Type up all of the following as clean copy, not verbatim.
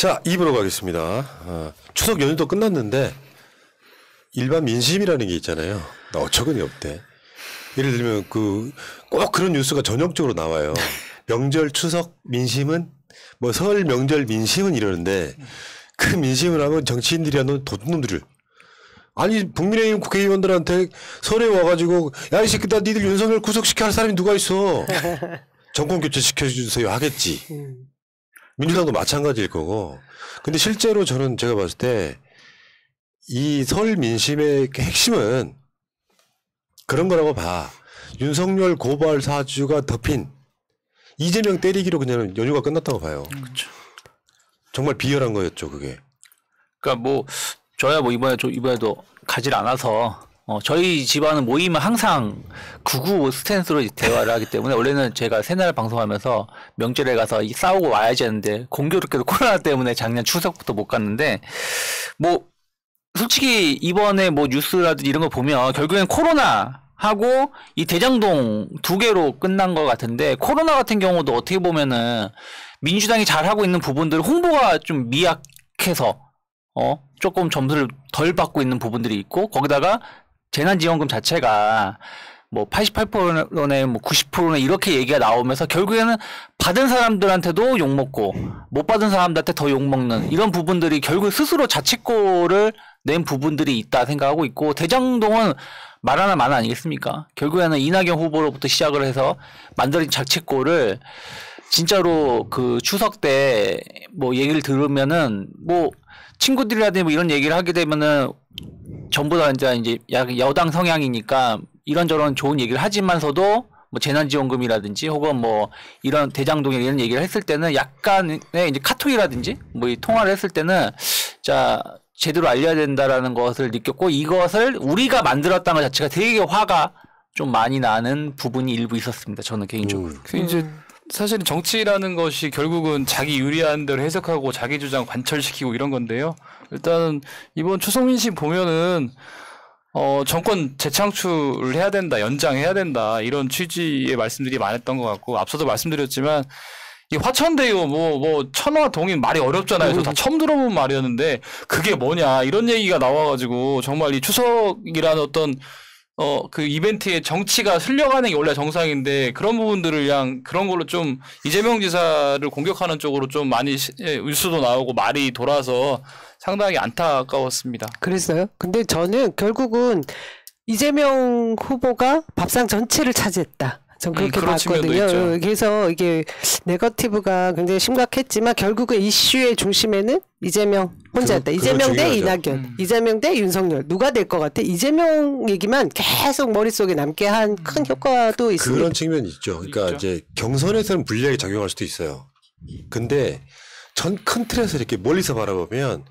자, 2부로 가겠습니다. 추석 연휴도 끝났는데 일반 민심이라는 게 있잖아요. 나 어처구니 없대. 예를 들면 꼭 그런 뉴스가 전형적으로 나와요. 명절 추석 민심은 뭐 설 명절 민심은 이러는데 그 민심을 하면 정치인들이 하는 도둑놈들을 아니 국민의힘 국회의원들한테 설에 와가지고 야 이 새끼들 니들 윤석열 구속시켜 할 사람이 누가 있어. 정권 교체 시켜주세요 하겠지. 민주당도 마찬가지일 거고. 근데 실제로 저는 제가 봤을 때 이 설 민심의 핵심은 그런 거라고 봐. 윤석열 고발 사주가 덮인 이재명 때리기로 그냥 연휴가 끝났다고 봐요. 그렇죠. 정말 비열한 거였죠, 그게. 그러니까 뭐 저야 뭐 이번에도 가질 않아서 저희 집안은 모이면 항상 995 스탠스로 대화를 하기 때문에 원래는 제가 새날 방송하면서 명절에 가서 싸우고 와야지 했는데 공교롭게도 코로나 때문에 작년 추석부터 못 갔는데 뭐 솔직히 이번에 뭐 뉴스라든지 이런 거 보면 결국엔 코로나 하고 이 대장동 두 개로 끝난 것 같은데 코로나 같은 경우도 어떻게 보면은 민주당이 잘하고 있는 부분들 홍보가 좀 미약해서 조금 점수를 덜 받고 있는 부분들이 있고 거기다가 재난지원금 자체가 뭐 88%네 뭐 90%네 이렇게 얘기가 나오면서 결국에는 받은 사람들한테도 욕먹고 못 받은 사람들한테 더 욕먹는 이런 부분들이 결국 스스로 자책골을 낸 부분들이 있다 생각하고 있고 대장동은 말 하나 만 아니겠습니까? 결국에는 이낙연 후보로부터 시작을 해서 만들어진 자책골을 진짜로 그 추석 때 뭐 얘기를 들으면은 뭐 친구들이라든지 뭐 이런 얘기를 하게 되면은 전부 다 이제 여당 성향이니까 이런저런 좋은 얘기를 하지만서도 뭐 재난지원금이라든지 혹은 뭐 이런 대장동에 이런 얘기를 했을 때는 약간의 이제 카톡이라든지 뭐 이 통화를 했을 때는 자 제대로 알려야 된다라는 것을 느꼈고 이것을 우리가 만들었다는 것 자체가 되게 화가 좀 많이 나는 부분이 일부 있었습니다. 저는 개인적으로. 이제 사실은 정치라는 것이 결국은 자기 유리한 대로 해석하고 자기 주장 관철시키고 이런 건데요. 일단 이번 추석 민심 보면은 정권 재창출을 해야 된다, 연장해야 된다 이런 취지의 말씀들이 많았던 것 같고 앞서도 말씀드렸지만 이 화천대유 뭐 천화 동인 말이 어렵잖아요. 저 다 처음 들어본 말이었는데 그게 뭐냐 이런 얘기가 나와가지고 정말 이 추석이라는 어떤 그 이벤트에 정치가 흘려가는 게 원래 정상인데 그런 부분들을 그냥 그런 걸로 좀 이재명 지사를 공격하는 쪽으로 좀 많이 뉴스도 나오고 말이 돌아서 상당히 안타까웠습니다. 그랬어요? 근데 저는 결국은 이재명 후보가 밥상 전체를 차지했다. 전 그렇게 봤거든요. 그래서 이게 네거티브가 굉장히 심각했지만 결국은 이슈의 중심에는 이재명 혼자였다. 이재명 대 이낙연, 이재명 대 윤석열. 누가 될 것 같아? 이재명 얘기만 계속 머릿속에 남게 한 큰 효과도 있습니다. 그런 측면이 있죠. 그러니까 있죠. 이제 경선에서는 불리하게 작용할 수도 있어요. 근데 전 큰 틀에서 이렇게 멀리서 바라보면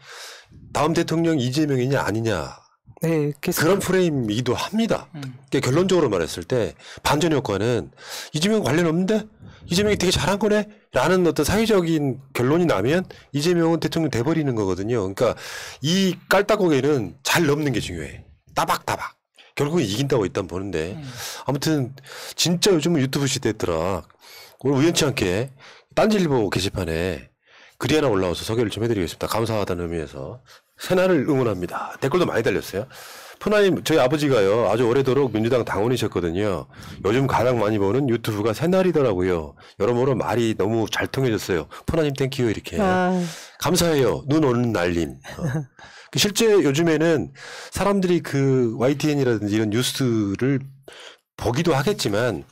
다음 대통령 이재명이냐 아니냐. 네, 그런 프레임이기도 합니다. 그러니까 결론적으로 말했을 때 반전 효과는 이재명 관련 없는데 이재명이 되게 잘한 거네 라는 어떤 사회적인 결론이 나면 이재명은 대통령 돼버리는 거거든요. 그러니까 이 깔딱고개는 잘 넘는 게 중요해. 따박따박. 결국은 이긴다고 일단 보는데 아무튼 진짜 요즘은 유튜브 시대더라. 오늘 우연치 않게 딴지일보 게시판에 글이 하나 올라와서 소개를 좀 해드리겠습니다. 감사하다는 의미에서. 새날을 응원합니다. 댓글도 많이 달렸어요. 푸나님, 저희 아버지가요, 아주 오래도록 민주당 당원이셨거든요. 요즘 가장 많이 보는 유튜브가 새날이더라고요. 여러모로 말이 너무 잘 통해졌어요. 푸나님 땡큐, 이렇게. 감사해요. 눈 오는 날림. 실제 요즘에는 사람들이 그 YTN이라든지 이런 뉴스를 보기도 하겠지만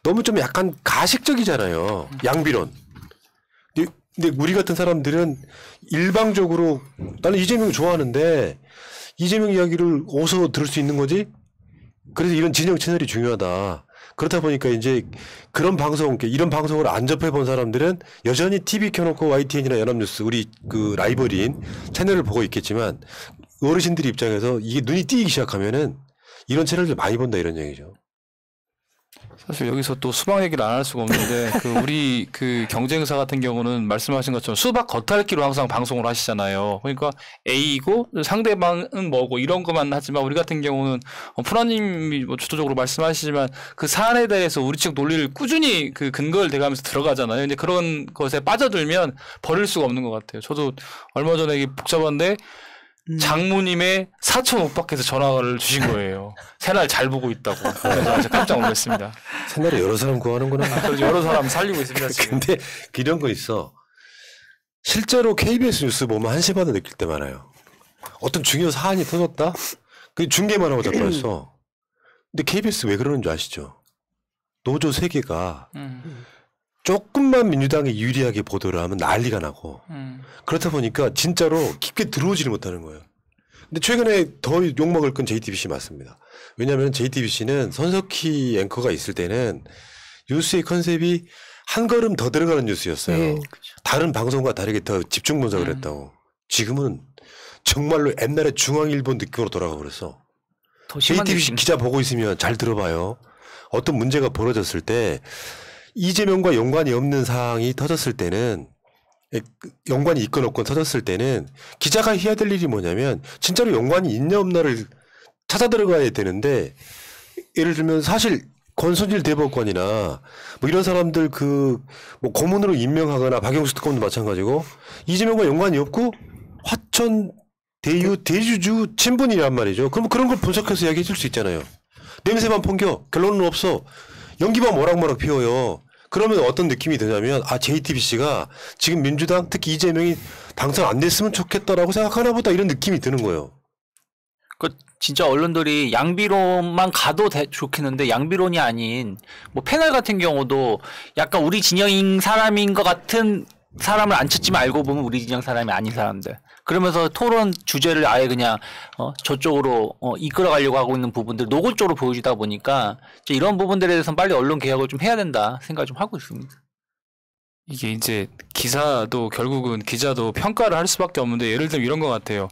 너무 좀 약간 가식적이잖아요. 양비론. 근데 우리 같은 사람들은 일방적으로 나는 이재명 좋아하는데 이재명 이야기를 어디서 들을 수 있는 거지? 그래서 이런 진영 채널이 중요하다. 그렇다 보니까 이제 그런 방송, 이런 방송을 안 접해본 사람들은 여전히 TV 켜놓고 YTN이나 연합뉴스 우리 그 라이벌인 채널을 보고 있겠지만 어르신들 입장에서 이게 눈이 띄기 시작하면은 이런 채널들 많이 본다 이런 얘기죠. 사실 여기서 또 수박 얘기를 안 할 수가 없는데 우리 경쟁사 같은 경우는 말씀하신 것처럼 수박 겉핥기로 항상 방송을 하시잖아요. 그러니까 A이고 상대방은 뭐고 이런 것만 하지만 우리 같은 경우는 프라님이 뭐 주도적으로 말씀하시지만 그 사안에 대해서 우리 측 논리를 꾸준히 그 근거를 대가면서 들어가잖아요. 근데 그런 것에 빠져들면 버릴 수가 없는 것 같아요. 저도 얼마 전에 이게 복잡한데 장모님의 사촌 오빠께서 전화를 주신 거예요. 새날 잘 보고 있다고. 그래서 아주 깜짝 놀랐습니다. 새날에 여러 사람 구하는구나. 그래서 여러 사람 살리고 있습니다. 지금. 근데 이런 거 있어. 실제로 KBS 뉴스 보면 한시마다 느낄 때 많아요. 어떤 중요한 사안이 터졌다? 그 중계만 하고 자빠졌어. 근데 KBS 왜 그러는 줄 아시죠? 노조 세계가 조금만 민주당이 유리하게 보도를 하면 난리가 나고 그렇다 보니까 진짜로 깊게 들어오지를 못하는 거예요. 근데 최근에 더 욕먹을 건 JTBC 맞습니다. 왜냐하면 JTBC는 손석희 앵커가 있을 때는 뉴스의 컨셉이 한 걸음 더 들어가는 뉴스였어요. 그렇죠. 다른 방송과 다르게 더 집중 분석을 했다고. 지금은 정말로 옛날에 중앙일보 느낌으로 돌아가 버렸어. JTBC 기자 보고 있으면 잘 들어봐요. 어떤 문제가 벌어졌을 때 이재명과 연관이 없는 사항이 터졌을 때는 연관이 있건 없건 터졌을 때는 기자가 해야 될 일이 뭐냐면 진짜로 연관이 있냐 없나를 찾아 들어가야 되는데 예를 들면 사실 권순일 대법관이나 뭐 이런 사람들 뭐 고문으로 임명하거나 박영수 특검도 마찬가지고 이재명과 연관이 없고 화천 대주주 친분이란 말이죠. 그럼 그런 걸 분석해서 이야기해 줄 수 있잖아요. 냄새만 풍겨. 결론은 없어. 연기만 모락모락 피워요. 그러면 어떤 느낌이 드냐면 JTBC가 지금 민주당 특히 이재명이 당선 안 됐으면 좋겠다라고 생각하나 보다 이런 느낌이 드는 거예요. 진짜 언론들이 양비론만 가도 좋겠는데 양비론이 아닌 뭐 패널 같은 경우도 약간 우리 진영인 사람인 것 같은 사람을 앉혔지만 알고 보면 우리 진영 사람이 아닌 사람들. 그러면서 토론 주제를 아예 그냥 저쪽으로 이끌어가려고 하고 있는 부분들 노골적으로 보여주다 보니까 이런 부분들에 대해서는 빨리 언론 개혁을 좀 해야 된다 생각을 좀 하고 있습니다. 이게 이제 기사도 결국은 기자도 평가를 할 수밖에 없는데 예를 들면 이런 것 같아요.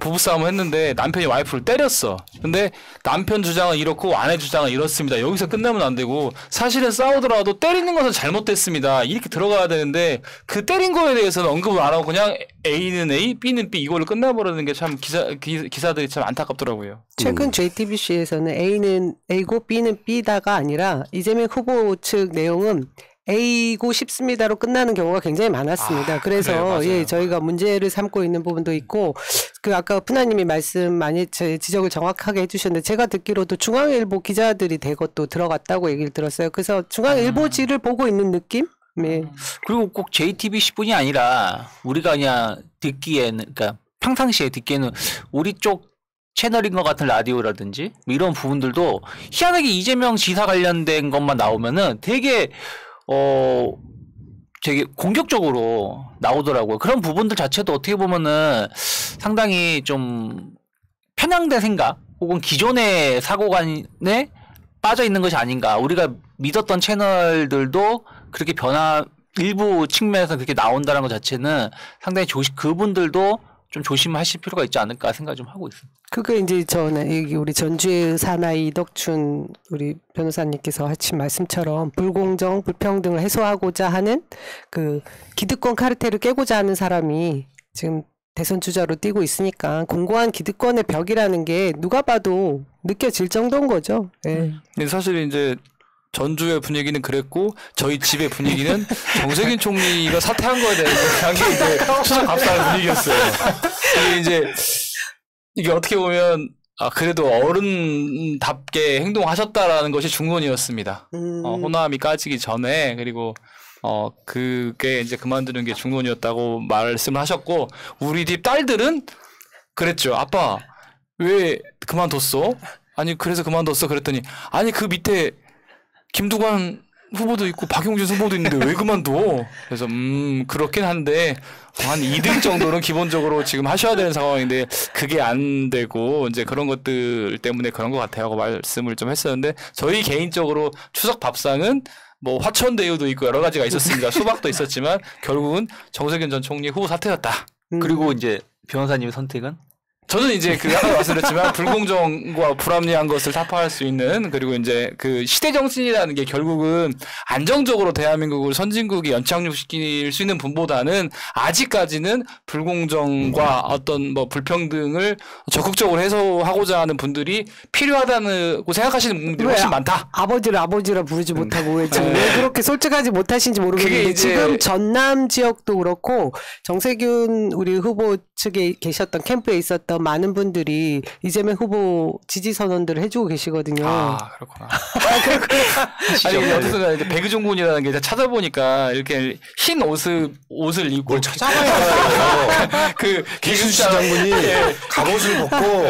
부부싸움을 했는데 남편이 와이프를 때렸어. 근데 남편 주장은 이렇고 아내 주장은 이렇습니다. 여기서 끝나면 안 되고 사실은 싸우더라도 때리는 것은 잘못됐습니다. 이렇게 들어가야 되는데 그 때린 거에 대해서는 언급을 안 하고 그냥 A는 A, B는 B 이걸로 끝나버리는 게 참 기사들이 참 안타깝더라고요. 최근 JTBC에서는 A는 A고 B는 B다가 아니라 이재명 후보 측 내용은 A고 싶습니다로 끝나는 경우가 굉장히 많았습니다. 그래서 그래요, 저희가 문제를 삼고 있는 부분도 있고 아까 푸나님이 말씀 많이 지적을 정확하게 해주셨는데 제가 듣기로도 중앙일보 기자들이 대거 또 들어갔다고 얘기를 들었어요. 그래서 중앙일보지를 보고 있는 느낌? 네. 그리고 꼭 JTBC뿐이 아니라 우리가 그냥 듣기에는 그러니까 평상시에 듣기에는 우리 쪽 채널인 것 같은 라디오라든지 이런 부분들도 희한하게 이재명 지사 관련된 것만 나오면은 되게 공격적으로 나오더라고요. 그런 부분들 자체도 어떻게 보면은 상당히 좀 편향된 생각 혹은 기존의 사고관에 빠져 있는 것이 아닌가. 우리가 믿었던 채널들도 그렇게 일부 측면에서 그렇게 나온다는 것 자체는 상당히 그분들도 좀 조심하실 필요가 있지 않을까 생각 좀 하고 있습니다. 그게 이제 저는 우리 전주의 사나이 이덕춘 우리 변호사님께서 하신 말씀처럼 불공정, 불평등을 해소하고자 하는 그 기득권 카르텔을 깨고자 하는 사람이 지금 대선 주자로 뛰고 있으니까 공고한 기득권의 벽이라는 게 누가 봐도 느껴질 정도인 거죠. 네. 사실 이제 전주의 분위기는 그랬고 저희 집의 분위기는 정세균 총리가 사퇴한 거에 대해서 굉장히 이제 추석 밥상의 분위기였어요. 이게 어떻게 보면 그래도 어른답게 행동하셨다라는 것이 중론이었습니다. 호남이 까지기 전에 그리고 그게 이제 그만두는 게 중론이었다고 말씀을 하셨고 우리 집 딸들은 그랬죠. 아빠 왜 그만뒀어? 아니 그래서 그만뒀어 그랬더니 아니 그 밑에 김두관 후보도 있고 박용진 후보도 있는데 왜 그만둬? 그래서 그렇긴 한데 한 2등 정도는 기본적으로 지금 하셔야 되는 상황인데 그게 안 되고 이제 그런 것들 때문에 그런 것 같아요 하고 말씀을 좀 했었는데 저희 개인적으로 추석 밥상은 뭐 화천대유도 있고 여러 가지가 있었습니다. 수박도 있었지만 결국은 정세균 전 총리 후보 사퇴였다. 그리고 이제 변호사님의 선택은? 저는 이제 그 아까 말씀드렸지만 불공정과 불합리한 것을 타파할 수 있는 그리고 이제 그 시대 정신이라는 게 결국은 안정적으로 대한민국을 선진국에 연착륙시킬 수 있는 분보다는 아직까지는 불공정과 어떤 뭐 불평등을 적극적으로 해소하고자 하는 분들이 필요하다고 생각하시는 분들이 훨씬 많다. 아버지를 아버지라 부르지 못하고 왜 그렇게 솔직하지 못하신지 모르겠는데 지금 전남 지역도 그렇고 정세균 우리 후보 측에 계셨던 캠프에 있었던 많은 분들이 이재명 후보 지지 선언들을 해주고 계시거든요. 아 그렇구나. 아니 어떤 순간 이제 배그종 군이라는 게 찾아보니까 이렇게 흰 옷을 입고 찾아봐요. 그 기순 장군이 갑옷을 벗고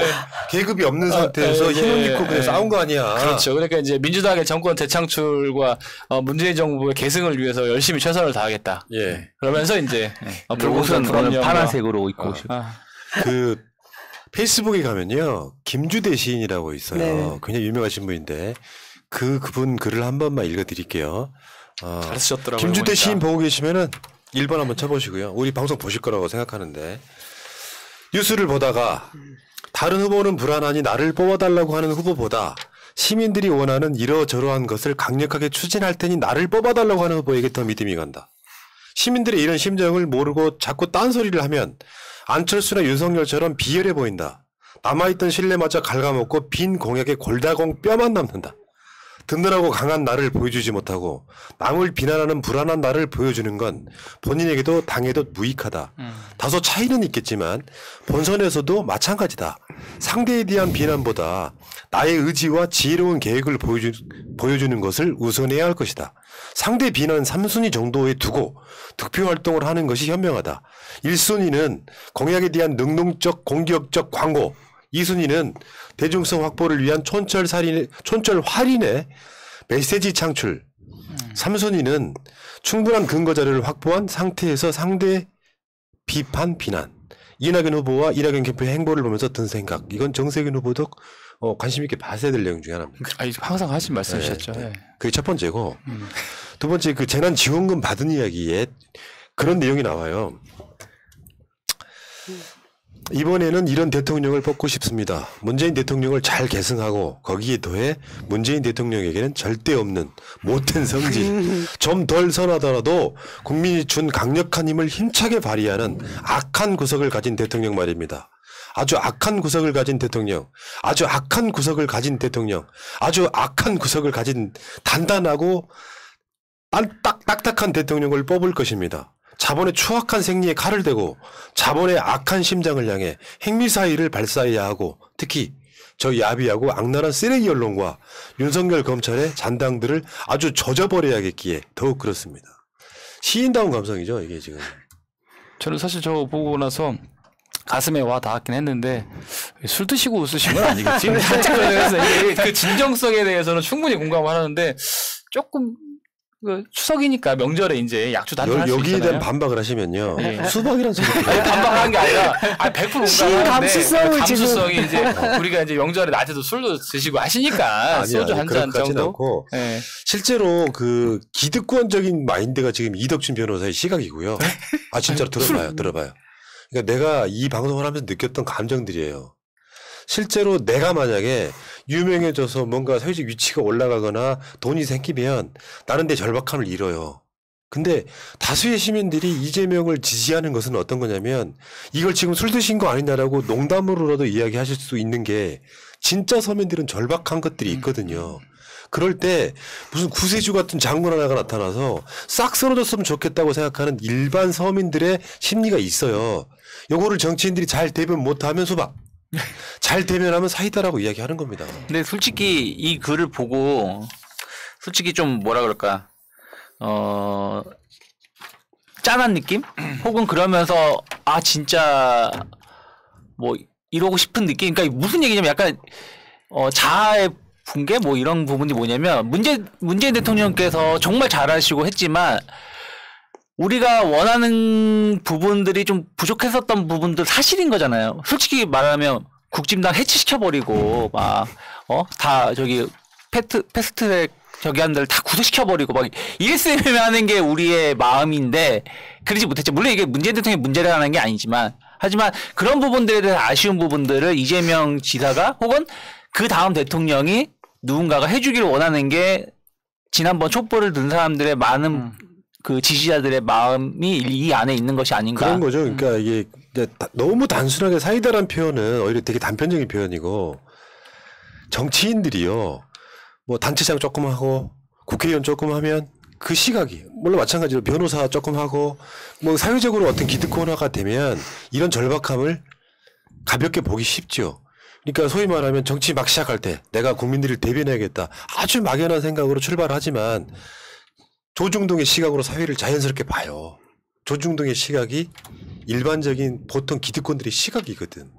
계급이 없는 상태에서 흰 옷 입고 그냥 싸운 거 아니야. 그렇죠. 그러니까 이제 민주당의 정권 재창출과 문재인 정부의 계승을 위해서 열심히 최선을 다하겠다. 예. 그러면서 이제 옷은 파란색으로 입고 오시고. 그 페이스북에 가면요 김주대 시인이라고 있어요. 네. 굉장히 유명하신 분인데 그분 글을 한 번만 읽어드릴게요. 잘 쓰셨더라고요. 김주대 보니까. 시인 보고 계시면은 1번 한번 쳐보시고요. 우리 방송 보실 거라고 생각하는데 뉴스를 보다가 다른 후보는 불안하니 나를 뽑아달라고 하는 후보보다 시민들이 원하는 이러저러한 것을 강력하게 추진할 테니 나를 뽑아달라고 하는 후보에게 더 믿음이 간다. 시민들의 이런 심정을 모르고 자꾸 딴소리를 하면 안철수나 윤석열처럼 비열해 보인다. 남아있던 신뢰마저 갉아먹고 빈 공약에 골다공 뼈만 남는다. 든든하고 강한 나를 보여주지 못하고 남을 비난하는 불안한 나를 보여주는 건 본인에게도 당에도 무익하다. 다소 차이는 있겠지만 본선에서도 마찬가지다. 상대에 대한 비난보다 나의 의지와 지혜로운 계획을 보여주는 것을 우선해야 할 것이다. 상대 비난 3순위 정도에 두고 득표활동을 하는 것이 현명하다. 1순위는 공약에 대한 능동적 공격적 광고, 2순위는 대중성 확보를 위한 촌철 할인의 메시지 창출, 3순위는 충분한 근거 자료를 확보한 상태에서 상대 비판 비난. 이낙연 후보와 이낙연 캠프의 행보를 보면서 든 생각. 이건 정세균 후보도 관심 있게 봐야 될 내용 중에 하나입니다. 항상 하신 말씀이셨죠. 네. 그게 첫 번째고 두 번째 그 재난지원금 받은 이야기에 그런 내용이 나와요. 이번에는 이런 대통령을 뽑고 싶습니다. 문재인 대통령을 잘 계승하고 거기에 더해 문재인 대통령에게는 절대 없는 못된 성질, 좀 덜 선하더라도 국민이 준 강력한 힘을 힘차게 발휘하는 악한 구석을 가진 대통령 말입니다. 아주 악한 구석을 가진 대통령, 아주 악한 구석을 가진 대통령, 아주 악한 구석을 가진 단단하고 딱딱한 대통령을 뽑을 것입니다. 자본의 추악한 생리에 칼을 대고 자본의 악한 심장을 향해 핵미사일을 발사해야 하고 특히 저 야비하고 악랄한 쓰레기 언론과 윤석열 검찰의 잔당들을 아주 젖어버려야겠기에 더욱 그렇습니다. 시인다운 감성이죠 이게 지금. 저는 사실 저거 보고 나서 가슴에 와 닿았긴 했는데 술 드시고 웃으신 건 아니겠지? 살짝 그래서 그 진정성에 대해서는 충분히 공감을 하는데 조금 추석이니까 명절에 이제 약주 단단할 수 있잖아요. 여기에 대한 반박을 하시면요. 수박이란 소리. 아니, 반박한 게 아니라 100% 공감하는데 감수성이 이제 우리가 이제 명절에 낮에도 술도 드시고 하시니까 소주 한 잔 정도. 않고 네. 실제로 그 기득권적인 마인드가 지금 이덕준 변호사의 시각이고요. 아 진짜로 들어봐요. 그러니까 내가 이 방송을 하면서 느꼈던 감정들이에요. 실제로 내가 만약에 유명해져서 뭔가 사회적 위치가 올라가거나 돈이 생기면 나는 내 절박함을 잃어요. 근데 다수의 시민들이 이재명을 지지하는 것은 어떤 거냐면 이걸 지금 술 드신 거 아니냐라고 농담으로라도 이야기하실 수 있는 게 진짜 서민들은 절박한 것들이 있거든요. 그럴 때 무슨 구세주 같은 장군 하나가 나타나서 싹 쓰러졌으면 좋겠다고 생각하는 일반 서민들의 심리가 있어요. 요거를 정치인들이 잘 대변 못하면 수박. 잘 대면하면 사이다라고 이야기하는 겁니다. 근데 솔직히 이 글을 보고 솔직히 좀 뭐라 그럴까 짠한 느낌? 혹은 그러면서 아 진짜 뭐 이러고 싶은 느낌? 그러니까 무슨 얘기냐면 약간 자아의 붕괴 뭐 이런 부분이 뭐냐면 문재인 대통령께서 정말 잘하시고 했지만 우리가 원하는 부분들이 좀 부족했었던 부분들 사실인 거잖아요. 솔직히 말하면 국진당 해체시켜버리고 막 다 저기 패스트트랙 저기 한 데를 다 구속시켜버리고 막 이랬으면 하는 게 우리의 마음인데 그러지 못했죠. 물론 이게 문재인 대통령의 문제라는 게 아니지만 하지만 그런 부분들에 대해서 아쉬운 부분들을 이재명 지사가 혹은 그 다음 대통령이 누군가가 해주기를 원하는 게 지난번 촛불을 든 사람들의 많은 그 지지자들의 마음이 이 안에 있는 것이 아닌가. 그런 거죠. 그러니까 이게 너무 단순하게 사이다란 표현은 오히려 되게 단편적인 표현이고 정치인들이요. 뭐 단체장 조금 하고 국회의원 조금 하면 그 시각이 물론 마찬가지로 변호사 조금 하고 뭐 사회적으로 어떤 기득권화가 되면 이런 절박함을 가볍게 보기 쉽죠. 그러니까 소위 말하면 정치 막 시작할 때 내가 국민들을 대변해야겠다. 아주 막연한 생각으로 출발하지만 조중동의 시각으로 사회를 자연스럽게 봐요. 조중동의 시각이 일반적인 보통 기득권들의 시각이거든.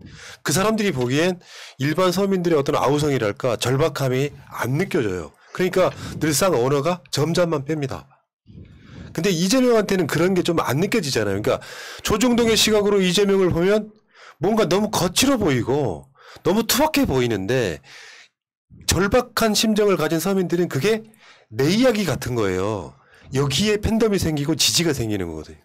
그 사람들이 보기엔 일반 서민들의 어떤 아우성이랄까 절박함이 안 느껴져요. 그러니까 늘상 언어가 점잠만 뺍니다. 근데 이재명한테는 그런 게 좀 안 느껴지잖아요. 그러니까 조중동의 시각으로 이재명을 보면 뭔가 너무 거칠어 보이고 너무 투박해 보이는데 절박한 심정을 가진 서민들은 그게 내 이야기 같은 거예요. 여기에 팬덤이 생기고 지지가 생기는 거거든요.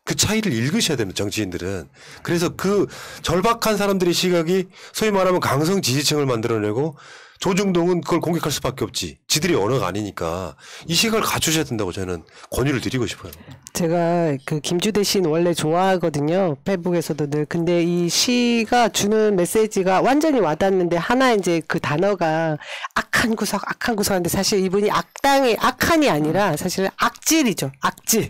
그 차이를 읽으셔야 됩니다. 정치인들은. 그래서 그 절박한 사람들의 시각이 소위 말하면 강성 지지층을 만들어내고 조중동은 그걸 공격할 수밖에 없지. 지들이 언어가 아니니까 이 시각을 갖추셔야 된다고 저는 권유를 드리고 싶어요. 제가 그 김주대 시인 원래 좋아하거든요. 페북에서도 늘. 근데 이 시가 주는 메시지가 완전히 와닿는데 하나 이제 그 단어가 악한 구석 하는데 사실 이분이 악한이 아니라 사실은 악질이죠. 악질.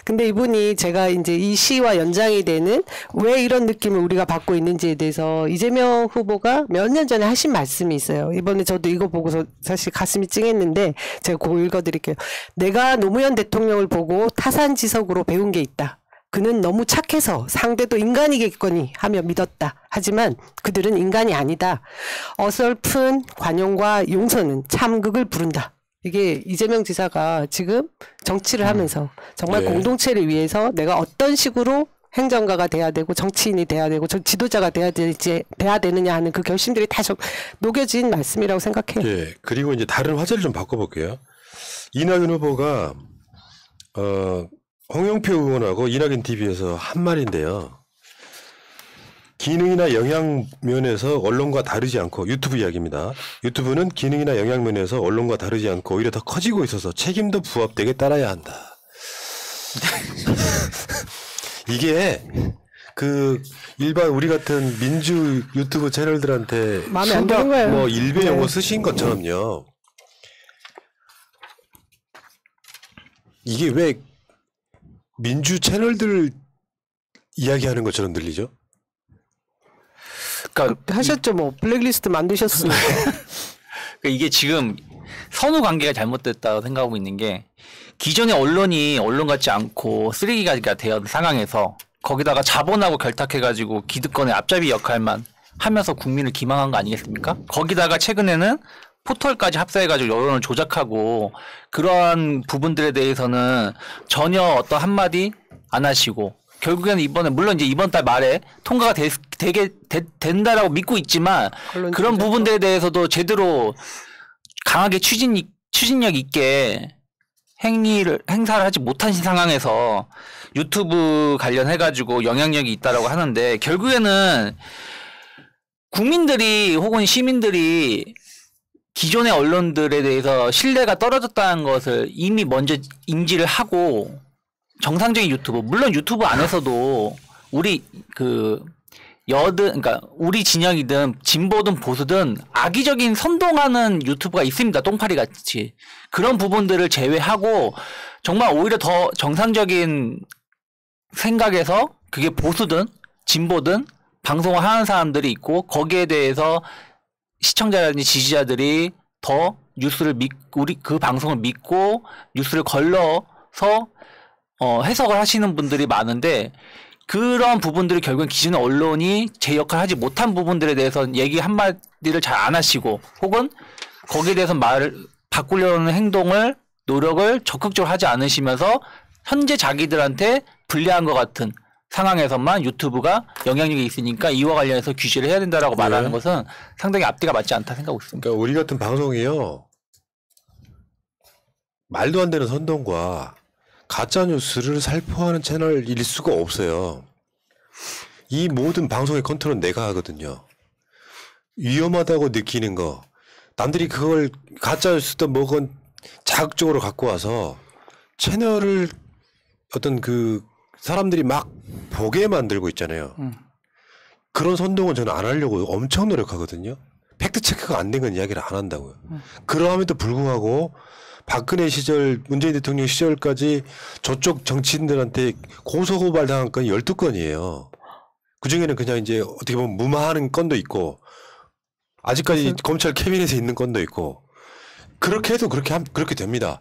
근데 이분이 제가 이제 이 시와 연장이 되는 왜 이런 느낌을 우리가 받고 있는지에 대해서 이재명 후보가 몇 년 전에 하신 말씀이 있어요. 이번에 저도 이거 보고서 사실 가슴이 찡했는데 제가 그거 읽어드릴게요. 내가 노무현 대통령을 보고 타산지석으로 배운 게 있다. 그는 너무 착해서 상대도 인간이겠거니 하며 믿었다. 하지만 그들은 인간이 아니다. 어설픈 관용과 용서는 참극을 부른다. 이게 이재명 지사가 지금 정치를 하면서 정말 공동체를 위해서 내가 어떤 식으로 행정가가 돼야 되고 정치인이 돼야 되고 지도자가 돼야 되느냐 하는 그 결심들이 다 녹여진 말씀이라고 생각해요. 예. 그리고 이제 다른 화제를 좀 바꿔볼게요. 이낙연 후보가 홍영표 의원하고 이낙연 TV에서 한 말인데요. 기능이나 영양 면에서 언론과 다르지 않고 유튜브 이야기입니다. 유튜브는 기능이나 영양 면에서 언론과 다르지 않고 오히려 더 커지고 있어서 책임도 부합되게 따라야 한다. 이게 그 일반 우리 같은 민주 유튜브 채널들한테 마음에 안 드는 거예요. 뭐 일베 용어 쓰신 것처럼요. 이게 왜 민주 채널들 이야기하는 것처럼 들리죠? 그러니까 하셨죠. 뭐 블랙리스트 만드셨으니까. 그러니까 이게 지금 선후 관계가 잘못됐다고 생각하고 있는 게 기존의 언론이 언론 같지 않고 쓰레기가 되어 상황에서 거기다가 자본하고 결탁해가지고 기득권의 앞잡이 역할만 하면서 국민을 기망한 거 아니겠습니까? 거기다가 최근에는 포털까지 합사해가지고 여론을 조작하고 그러한 부분들에 대해서는 전혀 어떤 한마디 안 하시고 결국에는 이번에 물론 이제 이번 달 말에 통과가 된다라고 믿고 있지만 그런 부분들에 대해서도 제대로 강하게 추진력 있게 행사를 하지 못한 상황에서 유튜브 관련해가지고 영향력이 있다라고 하는데 결국에는 국민들이 혹은 시민들이 기존의 언론들에 대해서 신뢰가 떨어졌다는 것을 이미 먼저 인지를 하고 정상적인 유튜브 물론 유튜브 안에서도 우리 그러니까 우리 진영이든 진보든 보수든 악의적인 선동하는 유튜브가 있습니다. 똥파리 같이 그런 부분들을 제외하고 정말 오히려 더 정상적인 생각에서 그게 보수든 진보든 방송을 하는 사람들이 있고 거기에 대해서 시청자라든지 지지자들이 더 뉴스를 우리 그 방송을 믿고 뉴스를 걸러서 해석을 하시는 분들이 많은데 그런 부분들이 결국엔 기존의 언론이 제 역할을 하지 못한 부분들에 대해서 얘기 한마디를 잘 안 하시고 혹은 거기에 대해서 말을 바꾸려는 행동을 노력을 적극적으로 하지 않으시면서 현재 자기들한테 불리한 것 같은 상황에서만 유튜브가 영향력이 있으니까 이와 관련해서 규제를 해야 된다라고 말하는 것은 상당히 앞뒤가 맞지 않다 생각하고 있습니다. 그러니까 우리 같은 방송이요. 말도 안 되는 선동과 가짜 뉴스를 살포하는 채널일 수가 없어요. 이 모든 방송의 컨트롤은 내가 하거든요. 위험하다고 느끼는 거 남들이 그걸 가짜뉴스든 뭐건 자극적으로 갖고 와서 채널을 어떤 그 사람들이 막 보게 만들고 있잖아요. 그런 선동은 저는 안 하려고 엄청 노력하거든요. 팩트 체크가 안 된 건 이야기를 안 한다고요. 그러함에도 불구하고 박근혜 시절, 문재인 대통령 시절까지 저쪽 정치인들한테 고소고발 당한 건이 12건이에요. 그중에는 그냥 이제 어떻게 보면 무마하는 건도 있고 아직까지 검찰 캐비넷에 있는 건도 있고 그렇게 해도 그렇게 됩니다.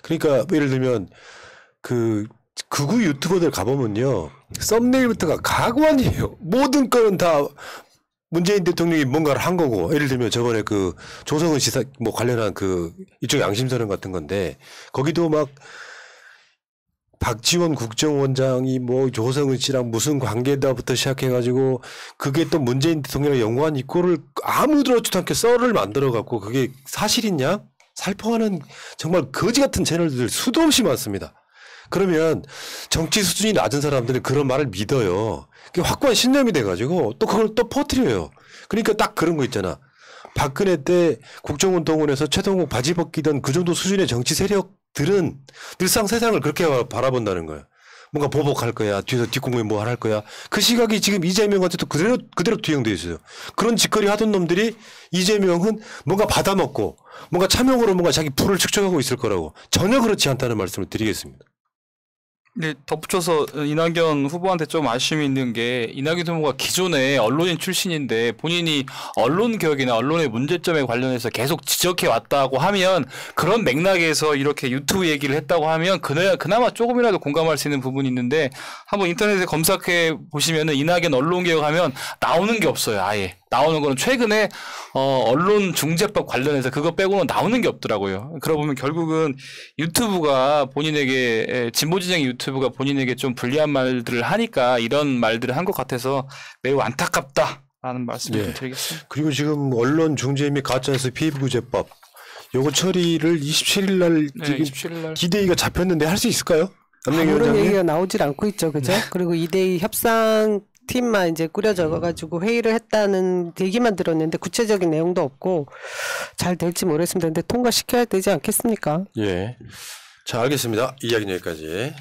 그러니까 예를 들면 그 극우 유튜버들 가보면요. 썸네일부터가 가관이에요. 모든 건은 다 문재인 대통령이 뭔가를 한 거고 예를 들면 저번에 그 조성은 시사 뭐 관련한 그 이쪽 양심선언 같은 건데 거기도 막 박지원 국정원장이 뭐 조성은 씨랑 무슨 관계다부터 시작해가지고 그게 또 문재인 대통령이랑 연관 있고를 아무렇지도 않게 썰을 만들어갖고 그게 사실이냐 살포하는 정말 거지 같은 채널들 수도 없이 많습니다. 그러면 정치 수준이 낮은 사람들은 그런 말을 믿어요. 그게 확고한 신념이 돼가지고 또 그걸 또 퍼뜨려요. 그러니까 딱 그런 거 있잖아. 박근혜 때 국정원 동원해서 최동욱 바지 벗기던 그 정도 수준의 정치 세력들은 늘상 세상을 그렇게 바라본다는 거야. 뭔가 보복할 거야. 뒤에서 뒷공무에 뭐 할 거야. 그 시각이 지금 이재명한테도 그대로 투영돼 있어요. 그런 짓거리 하던 놈들이 이재명은 뭔가 받아먹고 뭔가 차명으로 뭔가 자기 부를 축적하고 있을 거라고 전혀 그렇지 않다는 말씀을 드리겠습니다. 네, 덧붙여서 이낙연 후보한테 좀 아쉬움이 있는 게 이낙연 후보가 기존에 언론인 출신인데 본인이 언론 개혁이나 언론의 문제점에 관련해서 계속 지적해 왔다고 하면 그런 맥락에서 이렇게 유튜브 얘기를 했다고 하면 그나마 조금이라도 공감할 수 있는 부분이 있는데 한번 인터넷에 검색해 보시면은 이낙연 언론 개혁하면 나오는 게 없어요. 아예. 나오는 거는 최근에 언론중재법 관련해서 그거 빼고는 나오는 게 없더라고요. 그러고 보면 결국은 유튜브가 본인에게 진보진영의 유튜브가 본인에게 좀 불리한 말들을 하니까 이런 말들을 한 것 같아서 매우 안타깝다라는 말씀을 좀 드리겠습니다. 그리고 지금 언론중재 및 가짜뉴스 피의구제법 요거 처리를 27일 날 지금 27일 날 기대위가 잡혔는데 할 수 있을까요? 아무런 얘기가 나오질 않고 있죠, 그죠? 그리고 2대2 협상 팀만 이제 꾸려져가지고 회의를 했다는 얘기만 들었는데 구체적인 내용도 없고 잘 될지 모르겠습니다. 근데 통과시켜야 되지 않겠습니까? 예. 자, 알겠습니다. 이야기는 여기까지.